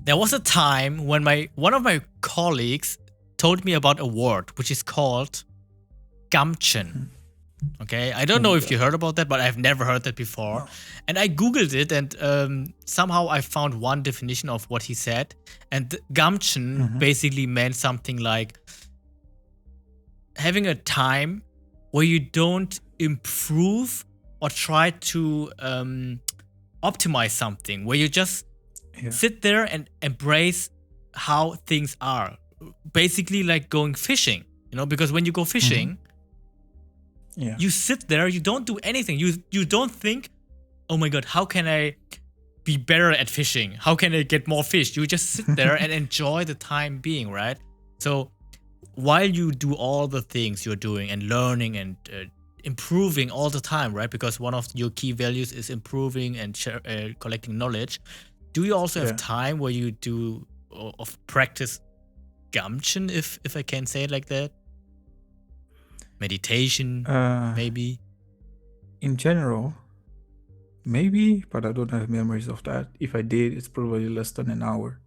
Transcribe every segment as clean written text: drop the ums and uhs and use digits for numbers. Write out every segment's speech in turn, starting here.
there was a time when one of my colleagues told me about a word which is called GUMPTION. Okay, I don't know if you heard about that, but I've never heard that before. No. And I googled it, and somehow I found one definition of what he said. And GUMPTION basically meant something like having a time where you don't improve or try to optimize something, where you just sit there and embrace how things are. Basically like going fishing, because when you go fishing, you sit there, you don't do anything. You don't think, oh my God, how can I be better at fishing? How can I get more fish? You just sit there and enjoy the time being, right? So while you do all the things you're doing and learning and improving all the time, right? Because one of your key values is improving and collecting knowledge. Do you also have time where you do practice GUMPTION, if I can say it like that? Meditation, maybe? In general, maybe, but I don't have memories of that. If I did, it's probably less than an hour.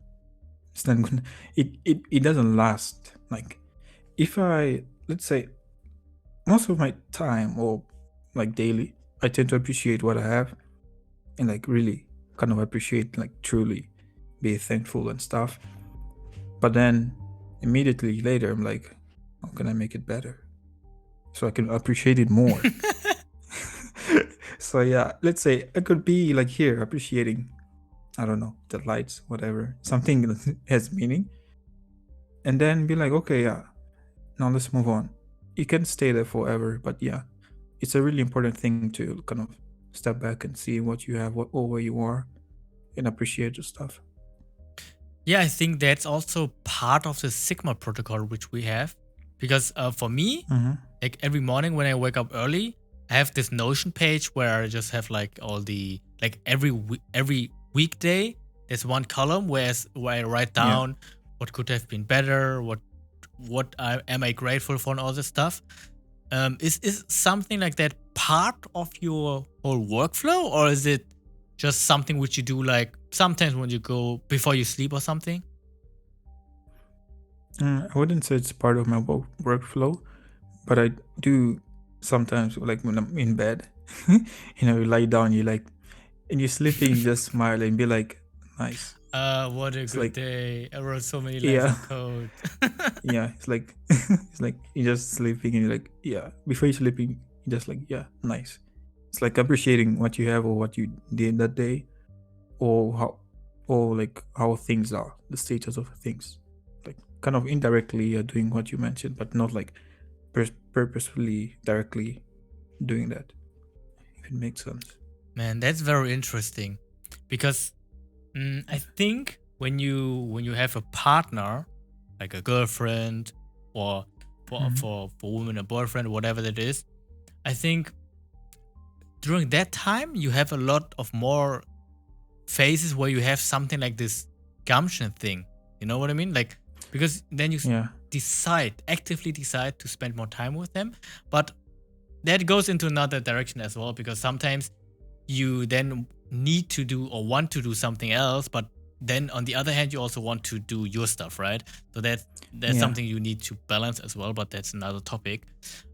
It's not gonna, it doesn't last. Like, if I, let's say, most of my time or like daily, I tend to appreciate what I have and like really kind of appreciate, like truly be thankful and stuff. But then immediately later, I'm like, how can I make it better so I can appreciate it more? So yeah, let's say I could be like here appreciating, I don't know, the lights, whatever, something that has meaning, and then be like, okay, yeah, now let's move on. You can stay there forever, but yeah, it's a really important thing to kind of step back and see what you have, or where you are, and appreciate the stuff. Yeah, I think that's also part of the Sigma protocol which we have, because for me, like every morning when I wake up early, I have this Notion page where I just have like all the, like every weekday, there's one column where I write down what could have been better, what am I grateful for, and all this stuff. Is something like that part of your whole workflow, or is it just something which you do like sometimes when you go before you sleep or something? I wouldn't say it's part of my workflow, but I do sometimes, like when I'm in bed, you lie down, you like, and you're sleeping, you just smile and be like, nice. What a good day. I wrote so many lines of code. Yeah, it's like you're just sleeping and you're like, yeah. Before you're sleeping, you're just like, yeah, nice. It's like appreciating what you have or what you did that day, or how things are, the status of things. Like kind of indirectly you're doing what you mentioned, but not like purposefully directly doing that, if it makes sense. Man, that's very interesting, because I think when you have a partner, like a girlfriend, or for women a boyfriend, whatever that is, I think during that time you have a lot of more phases where you have something like this GUMPTION thing. You know what I mean? Like, because then you actively decide to spend more time with them. But that goes into another direction as well, because sometimes you then need to do or want to do something else, but then on the other hand you also want to do your stuff, right? So that's something you need to balance as well, but that's another topic.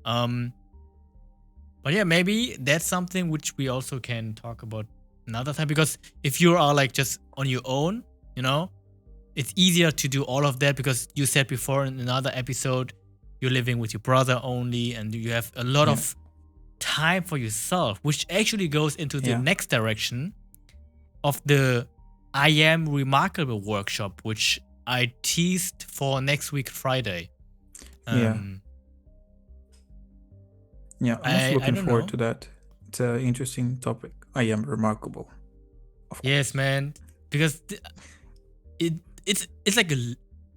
But yeah, maybe that's something which we also can talk about another time, because if you are like just on your own, it's easier to do all of that, because you said before in another episode you're living with your brother only, and you have a lot of time for yourself, which actually goes into the next direction of the I Am Remarkable workshop, which I teased for next week Friday. I'm also looking forward to that. It's an interesting topic. I am remarkable. Yes, man, because it's like a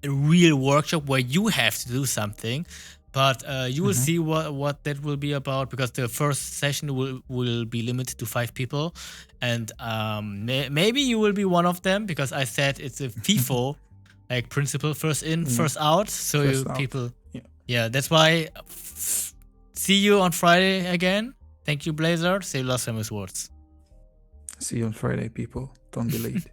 real workshop where you have to do something, but you will see what that will be about, because the first session will be limited to 5 people, and maybe you will be one of them, because I said it's a FIFO like principle, first in, first out. So people, that's why. See you on Friday again. Thank you, Blazer. Say last famous words. See you on Friday, people. Don't be late.